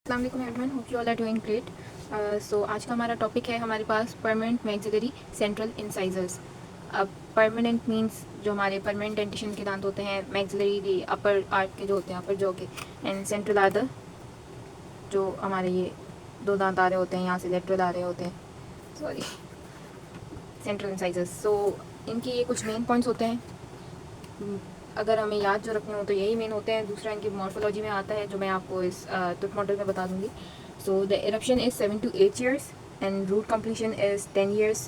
अस्सलाम वालेकुम everyone, hope you all are doing great. So आज का हमारा टॉपिक है हमारे पास परमानेंट मैक्सिलरी सेंट्रल इंसाइजर्स। अब परमानेंट मींस जो हमारे परमानेंट डेंटिशन के दांत होते हैं, मैक्सिलरी अपर आर्ट के जो होते हैं, अपर जॉ के, एंड सेंट्रल आर द जो हमारे ये दो दांत आ रहे होते हैं, यहाँ से लेटरल आ रहे होते हैं, सॉरी, सेंट्रल इंसाइजर्स। सो इनके ये कुछ मेन पॉइंट्स होते हैं। अगर हमें याद जो रखने हो तो यही मेन होते हैं। दूसरा इनकी मॉर्फोलॉजी में आता है जो मैं आपको इस टूथ मॉडल में बता दूंगी। So the eruption is 7 to 8 years and root completion is 10 years।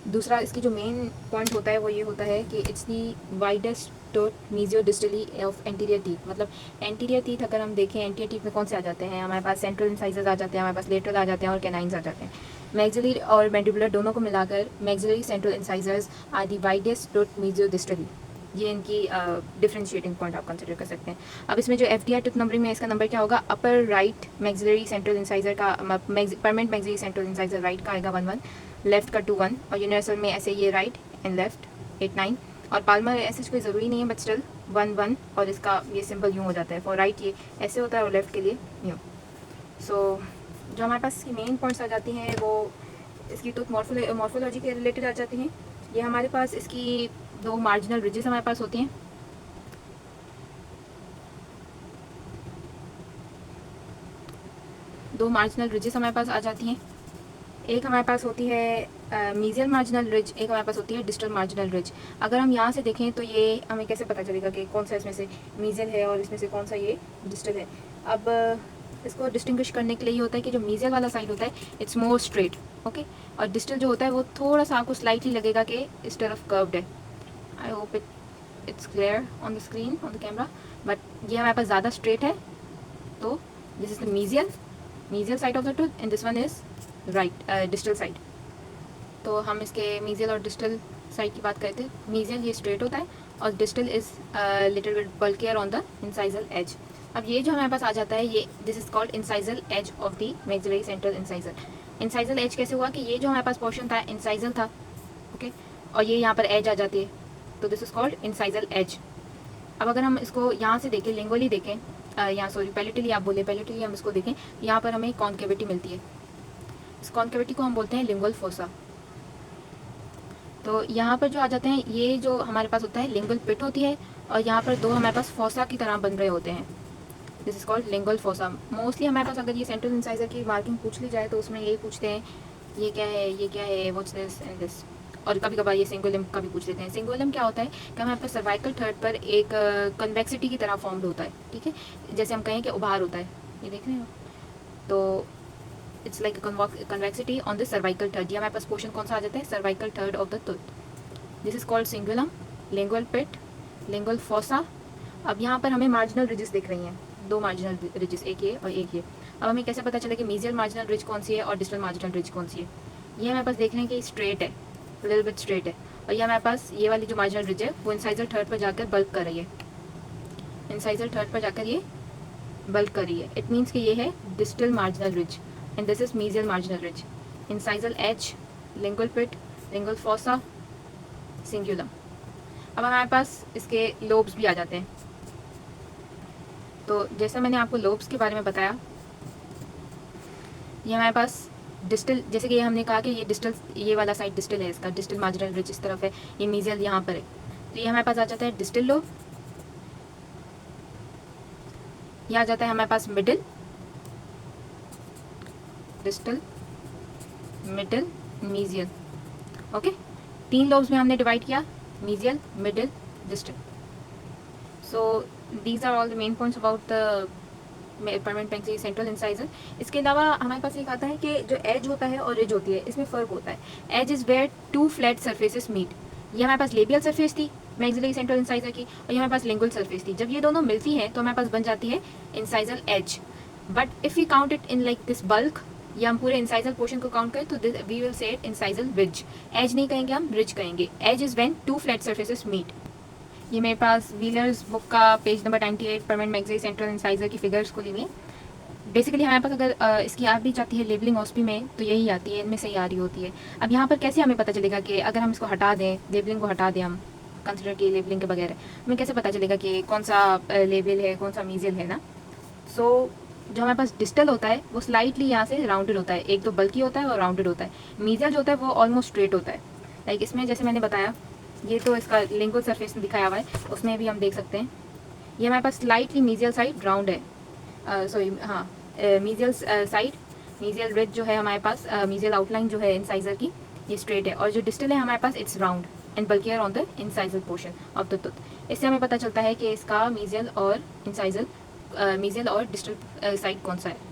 दूसरा इसकी जो मेन पॉइंट होता है वो ये होता है कि it's the widest tooth मीजियो distally of anterior teeth. मतलब एंटीरियर टीथ अगर हम देखें, एंटीरियर टीथ में कौन से आ जाते हैं, हमारे पास सेंट्रल इंसाइजर्स आ जाते हैं, हमारे पास लेटरल आ जाते हैं और कैनाइन्स आ जाते हैं। मैक्सिलरी और मैंडिबुलर दोनों को मिलाकर maxillary central incisors are the widest tooth mesiodistally. ये इनकी डिफरेंशिएटिंग पॉइंट आप कंसिडर कर सकते हैं। अब इसमें जो F D R tooth numbering में इसका नंबर क्या होगा, upper right maxillary central incisor का permanent maxillary central incisor right का आएगा 1 1, लेफ्ट का 2 1, और यूनिवर्सल में ऐसे ये राइट एंड लेफ्ट 8 9, और पाल्मर ऐसे कोई ज़रूरी नहीं है बट स्टिल 1 1, और इसका ये सिंपल यूँ हो जाता है। फॉर राइट ये ऐसे होता है और लेफ्ट के लिए यूँ। सो जो हमारे पास इसकी मेन पॉइंट्स आ जाती हैं वो इसकी टूथ मॉर्फोलॉजी के रिलेटेड आ जाती हैं। ये हमारे पास इसकी दो मार्जिनल रिजेस हमारे पास होती हैं। दो मार्जिनल रिजेस हमारे पास आ जाती हैं। एक हमारे पास होती है मीजियल मार्जिनल रिज, एक हमारे पास होती है डिस्टल मार्जिनल रिज। अगर हम यहाँ से देखें तो ये हमें कैसे पता चलेगा कि कौन सा इसमें से मीजियल है और इसमें से कौन सा ये डिस्टल है। अब इसको डिस्टिंग्विश करने के लिए ये होता है कि जो मीजियल वाला साइड होता है इट्स मोर स्ट्रेट, ओके, और डिस्टल जो होता है वो थोड़ा सा आपको स्लाइटली लगेगा कि इस तरफ कर्व्ड है। I hope it's clear on the screen on the camera, but ये हमारे पास ज़्यादा स्ट्रेट है। तो this is the mesial side of the tooth and this one is right distal side. तो हम इसके मीजियल और डिस्टल साइड की बात करते हैं। मीजियल ये स्ट्रेट होता है और distal is little bit bulkier on the incisal edge. अब ये जो हमारे पास आ जाता है ये this is called incisal edge of the maxillary central incisor. Incisal edge कैसे हुआ कि ये जो हमारे पास पोर्शन था इंसाइजल था, ओके, और ये यहाँ पर एज आ जाती है, तो this is called incisal edge. अब अगर हम इसको यहाँ से देखें, लिंगुअली देखें, यहाँ सॉरी पैलेटली आप बोले, पैलेटली हम इसको देखें, यहाँ पर हमें कॉन्केविटी मिलती है। इस कॉन्केविटी को हम बोलते हैं लिंगुअल फोसा। तो यहाँ पर जो आ जाते हैं ये जो हमारे पास होता है लिंगुअल पिट होती है, और यहाँ पर दो हमारे पास फोसा की तरह बन रहे होते हैं। This is called lingual fossa. Mostly हमारे पास अगर ये सेंट्रल इंसाइजर की मार्किंग पूछ ली जाए तो उसमें यही पूछते हैं, ये क्या है, ये क्या है, व्हाट्स दिस एंड दिस। और कभी कभार ये सिंगुलम का भी पूछ लेते हैं। सिंगुलम क्या होता है कि हमारे पास सर्वाइकल थर्ड पर एक कन्वेक्सिटी की तरह फॉर्म्ड होता है, ठीक है, जैसे हम कहें कि उभार होता है, ये देख रहे हो, तो it's like convexity on the cervical third. ये हमारे पास पोर्शन कौन सा आ जाता है, cervical third of the tooth. This is called cingulum, lingual pit, lingual fossa. अब यहाँ पर हमें मार्जिनल रिजेस दिख रही हैं, दो मार्जिनल रिजेस, एक ये और एक ये। अब हमें कैसे पता चले कि मीजियल मार्जिनल रिज कौन सी है और डिस्टल मार्जिनल रिज कौन सी है। ये हमारे पास देख रहे हैं कि स्ट्रेट है, लिटिल बिट स्ट्रेट है, और ये हमारे पास ये वाली जो मार्जिनल रिज है वो इंसाइजर थर्ड पर जाकर बल्क कर रही है, इंसाइजर थर्ड पर जाकर ये बल्क कर रही है। इट मीन्स कि ये है distal marginal ridge and this is mesial marginal ridge. Incisal edge, lingual pit, lingual fossa, cingulum. अब हमारे पास इसके लोब्स भी आ जाते हैं। तो जैसा मैंने आपको लोब्स के बारे में बताया, ये हमारे पास डिस्टल, जैसे कि ये हमने कहा कि ये डिस्टल, ये वाला साइड डिस्टल है, इसका डिस्टल मार्जिनल रिज इस तरफ है, ये मीजियल यहाँ पर है, तो ये हमारे पास आ जाता है डिस्टल लोब। ये आ जाता है हमारे पास middle, distal, middle, mesial, okay. तीन लोब्स में हमने डिवाइड किया, mesial, middle, distal. So these are all the main points about the permanent maxillary central incisor. इसके अलावा हमारे पास एक आता है कि जो एज होता है और रिज होती है, इसमें फ़र्क होता है। Edge is where two flat surfaces meet. ये हमारे पास लेबियल सरफेस थी मैक्सिलरी सेंट्रल इंसाइजर की, और ये हमारे पास लिंगुअल सरफेस थी। जब ये दोनों मिलती हैं तो हमारे पास बन जाती है incisal edge. But if we count it in like this bulk, या हम पूरे इंसाइजल पोर्शन को काउंट करें तो we will say it incisal ridge. Edge नहीं कहेंगे, हम रिज कहेंगे। Edge is when two flat surfaces meet. ये मेरे पास व्हीलर्स बुक का page number 98 permanent maxillary central incisor की फिगर्स को लिए। बेसिकली हमारे पास अगर इसकी आ भी जाती है लेबलिंग ऑस्पी में तो यही आती है, इनमें से ही आ रही होती है। अब यहाँ पर कैसे हमें पता चलेगा कि अगर हम इसको हटा दें, लेबलिंग को हटा दें, हम कंसिडर किए लेबलिंग के बगैर, हमें कैसे पता चलेगा कि कौन सा लेबल है, कौन सा मीजियल है ना। सो जो हमारे पास डिस्टल होता है वो स्लाइटली यहाँ से राउंडेड होता है, एक तो बल्कि होता है और राउंडेड होता है। मीजियल जो होता है वो ऑलमोस्ट स्ट्रेट होता है। लाइक इसमें जैसे मैंने बताया, ये तो इसका लिंगुअल सरफेस में दिखाया हुआ है, उसमें भी हम देख सकते हैं ये हमारे पास स्लाइटली मीजियल साइड राउंड है, सॉरी हाँ, मीजियल साइड, मीजियल रिज जो है हमारे पास, मीजियल आउटलाइन जो है इंसाइजर की, ये स्ट्रेट है, और जो डिस्टल है हमारे पास it's round and bulkier on the incisal portion of the tooth. इससे हमें पता चलता है कि इसका मीजियल और इंसाइजल, मीजियल और डिस्टल साइड कौन सा है।